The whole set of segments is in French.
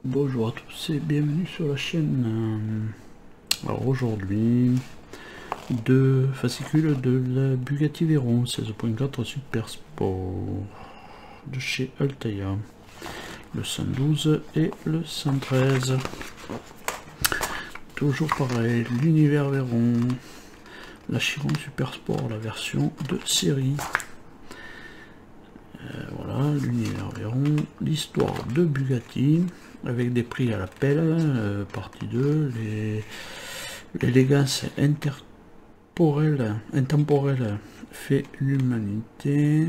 Bonjour à tous et bienvenue sur la chaîne. Alors aujourd'hui, deux fascicules de la Bugatti Veyron 16.4 Super Sport de chez Altaïa, le 112 et le 113. Toujours pareil, l'univers Veyron, la Chiron Super Sport, la version de série. Voilà, l'univers Veyron, l'histoire de Bugatti, avec des prix à l'appel, partie 2, l'élégance intemporelle fait l'humanité,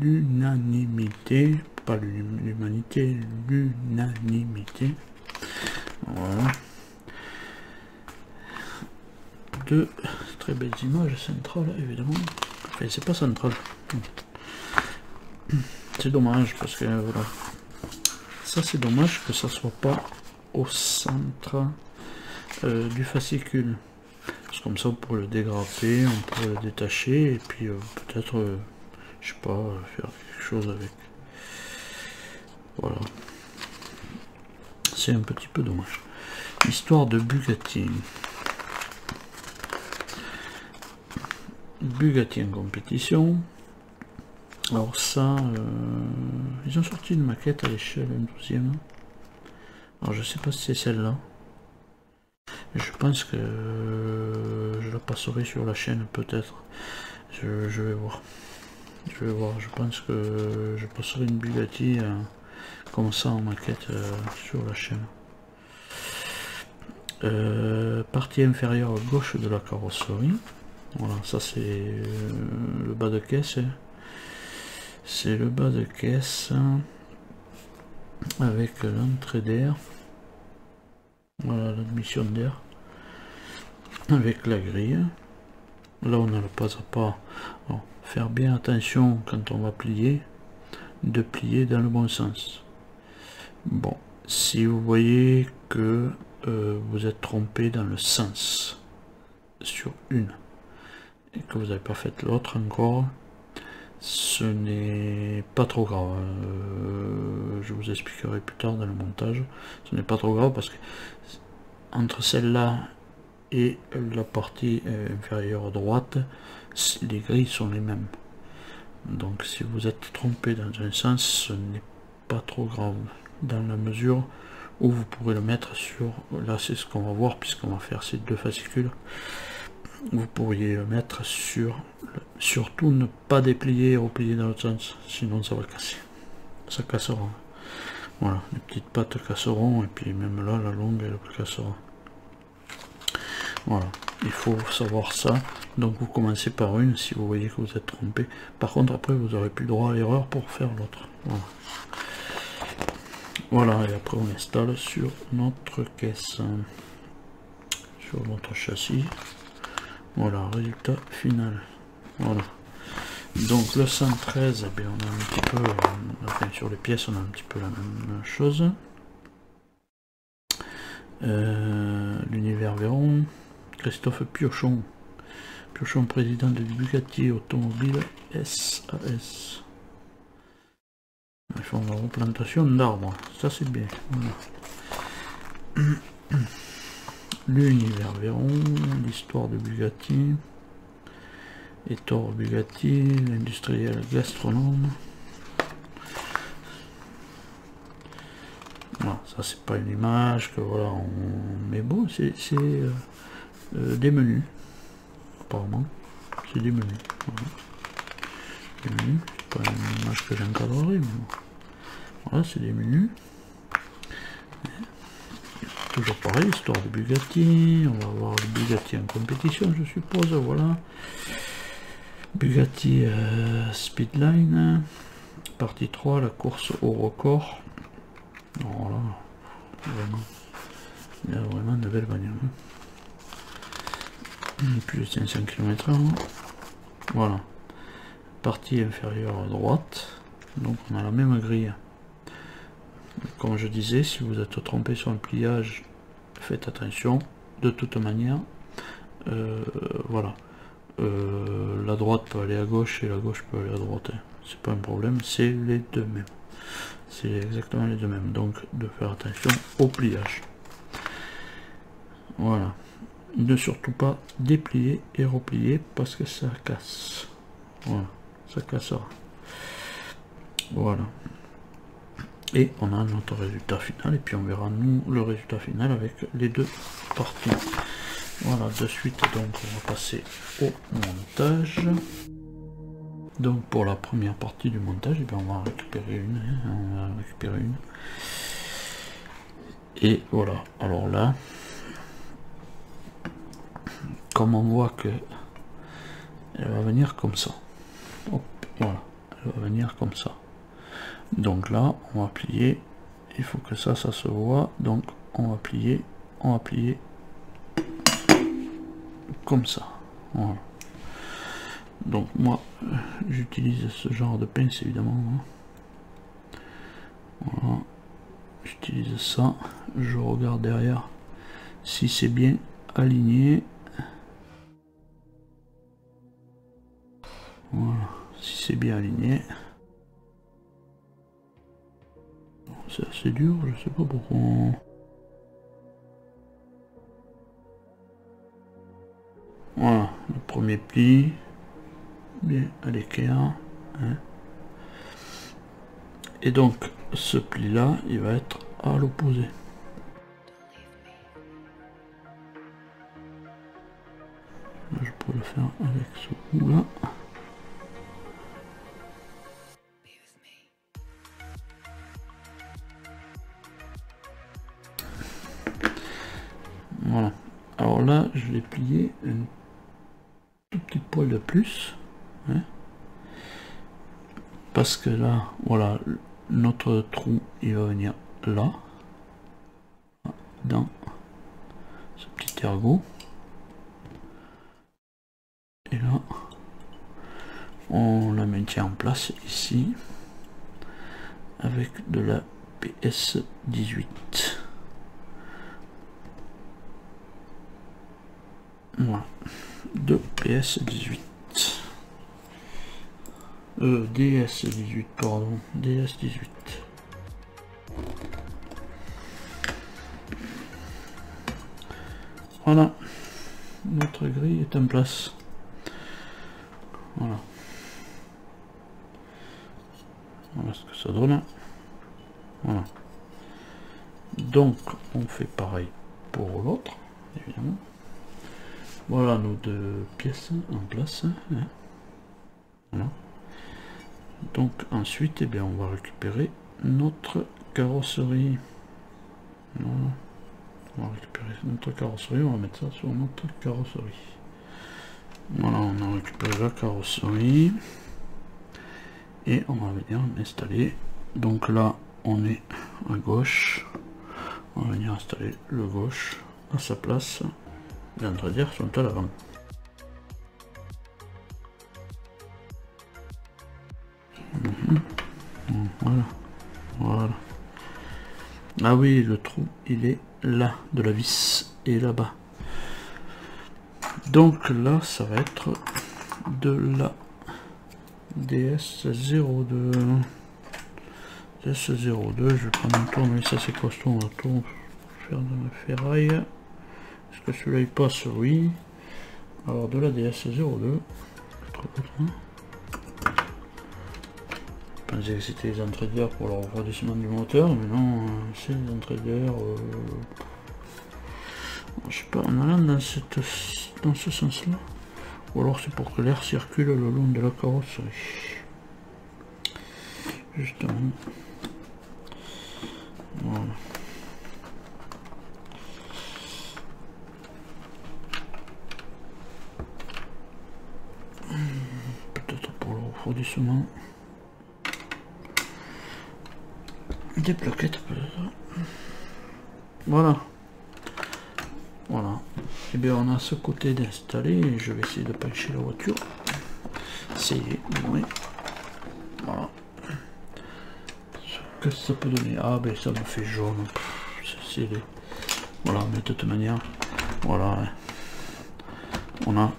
l'unanimité, pas l'humanité, l'unanimité. Voilà. Deux très belles images centrales, évidemment. Enfin, c'est pas central. C'est dommage parce que voilà. Ça c'est dommage que ça soit pas au centre du fascicule. Parce que comme ça on pourrait le dégraper, on pourrait le détacher et puis peut-être, je sais pas, faire quelque chose avec. Voilà. C'est un petit peu dommage. Histoire de Bugatti. Bugatti en compétition. Alors ça, ils ont sorti une maquette à l'échelle 12e. Alors je sais pas si c'est celle-là. Je pense que je la passerai sur la chaîne peut-être. Je vais voir. Je vais voir. Je pense que je passerai une Bugatti comme ça en maquette sur la chaîne. Partie inférieure gauche de la carrosserie. Voilà, ça c'est le bas de caisse. C'est le bas de caisse avec l'entrée d'air. Voilà l'admission d'air avec la grille. Là on a le pas à pas. Alors, faire bien attention quand on va plier, de plier dans le bon sens. Bon, si vous voyez que vous êtes trompé dans le sens sur une et que vous n'avez pas fait l'autre encore, ce n'est pas trop grave. Je vous expliquerai plus tard dans le montage. Ce n'est pas trop grave parce que entre celle-là et la partie inférieure droite, les grilles sont les mêmes. Donc si vous êtes trompé dans un sens, ce n'est pas trop grave dans la mesure où vous pourrez le mettre sur, là c'est ce qu'on va voir puisqu'on va faire ces deux fascicules, vous pourriez le mettre sur, surtout ne pas déplier et replier dans l'autre sens, sinon ça va casser, ça cassera. Voilà, les petites pattes casseront et puis même là la longue elle cassera. Voilà, il faut savoir ça. Donc vous commencez par une si vous voyez que vous êtes trompé. Par contre après vous n'aurez plus droit à l'erreur pour faire l'autre. Voilà. Voilà, et après on installe sur notre caisse, sur notre châssis. Voilà, résultat final. Voilà. Donc le 113, eh bien, on a un petit peu, enfin, sur les pièces on a un petit peu la même chose. L'univers Veyron, Christophe Piochon, président de Bugatti Automobile SAS. Ils font la replantation d'arbres, ça c'est bien. Voilà. L'univers Veyron, l'histoire de Bugatti, Ettore Bugatti, l'industriel gastronome. Voilà, ça c'est pas une image que voilà, mais bon, c'est des menus, apparemment, c'est des menus. Voilà. Des menus, c'est pas une image que j'encadrerai, mais bon. Voilà, c'est des menus. Toujours pareil, histoire de Bugatti, on va voir le Bugatti en compétition je suppose, voilà. Bugatti Speedline, partie 3, la course au record. Voilà, vraiment, il y a vraiment de belles bagnoles. Plus de 500 km/h. Voilà, partie inférieure à droite, donc on a la même grille. Comme je disais, si vous êtes trompé sur le pliage, faites attention. De toute manière, voilà, la droite peut aller à gauche et la gauche peut aller à droite. Hein. C'est pas un problème, c'est les deux mêmes. c'est exactement les deux mêmes, donc de faire attention au pliage. Voilà, ne surtout pas déplier et replier parce que ça casse. Voilà, ça cassera. Voilà, et on a notre résultat final, et puis on verra nous le résultat final avec les deux parties. Voilà, de suite donc on va passer au montage. Donc pour la première partie du montage, eh bien, on va récupérer une, et voilà. Alors là, comme on voit que elle va venir comme ça, hop, voilà, elle va venir comme ça. Donc là, on va plier. Il faut que ça se voit. Donc on va plier comme ça. Voilà. Donc moi, j'utilise ce genre de pince évidemment. Voilà. J'utilise ça. Je regarde derrière si c'est bien aligné. Voilà. Si c'est bien aligné. C'est assez dur, je sais pas pourquoi. Voilà, le premier pli, bien à l'équerre. Hein. Et donc, ce pli-là, il va être à l'opposé. Je peux le faire avec ce bout-là. Voilà. Alors là, je l'ai plié un tout petit poil de plus. Hein, parce que là, voilà, notre trou, il va venir là. Dans ce petit ergot. Et là, on la maintient en place ici. Avec de la PS18. Voilà, de PS18. DS18, pardon, DS18. Voilà, notre grille est en place. Voilà. Voilà ce que ça donne. Voilà. Donc, on fait pareil pour l'autre, évidemment. Voilà nos deux pièces en place. Hein. Voilà. Donc ensuite, eh bien, on va récupérer notre carrosserie. Voilà. On va récupérer notre carrosserie, on va mettre ça sur notre carrosserie. Voilà, on a récupéré la carrosserie. Et on va venir installer. Donc là, on est à gauche. On va venir installer le gauche à sa place. Les entretiers sont à l'avant. Voilà. Voilà. Ah oui, le trou, il est là, de la vis, et là-bas. Donc là, ça va être de la DS02. DS02, je vais prendre un tour, mais ça c'est costaud, on va tout faire de la ferraille. Est-ce que celui-là il passe? Oui. Alors de la DS02. Je pensais que c'était les entrées d'air pour le refroidissement du moteur, mais non, c'est les entrées d'air. Je sais pas, en allant dans ce sens-là. Ou alors c'est pour que l'air circule le long de la carrosserie. Justement. Voilà. Peut-être pour le refroidissement. Des plaquettes peut-être. Voilà. Voilà. Et bien on a ce côté d'installer. Je vais essayer de pencher la voiture. Essayer. Oui. Voilà. Ce que ça peut donner. Ah ben ça me fait jaune. Voilà, mais de toute manière. Voilà. On a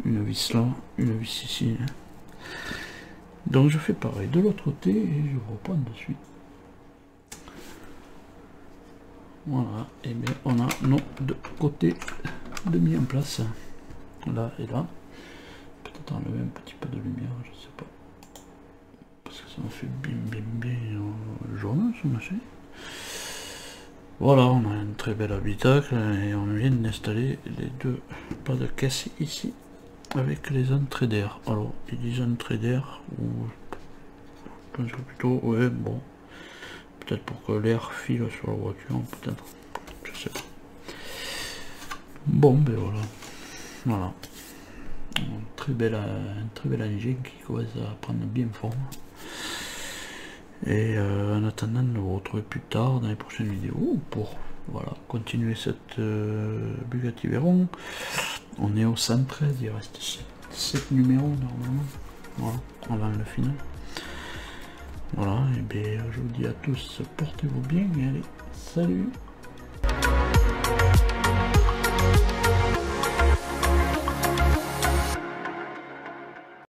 une vis là, une vis ici. Donc je fais pareil de l'autre côté et je reprends de suite. Voilà, et bien on a nos deux côtés de mis en place, là et là. Peut-être enlever un petit peu de lumière, je sais pas, parce que ça me fait bien jaune ce machin. Voilà, on a un très bel habitacle et on vient d'installer les deux pas de caisse ici avec les entrées d'air. Alors ils disent entrées d'air, ou je pense que plutôt, ouais, bon, peut-être pour que l'air file sur la voiture, peut-être, je sais pas. Bon, ben voilà, un très bel engin qui commence à prendre bien forme. Et en attendant, nous vous retrouver plus tard dans les prochaines vidéos pour continuer cette Bugatti Veyron. On est au 113, il reste 7 numéros normalement, voilà, avant le final. Voilà, et bien je vous dis à tous, portez-vous bien et allez, salut!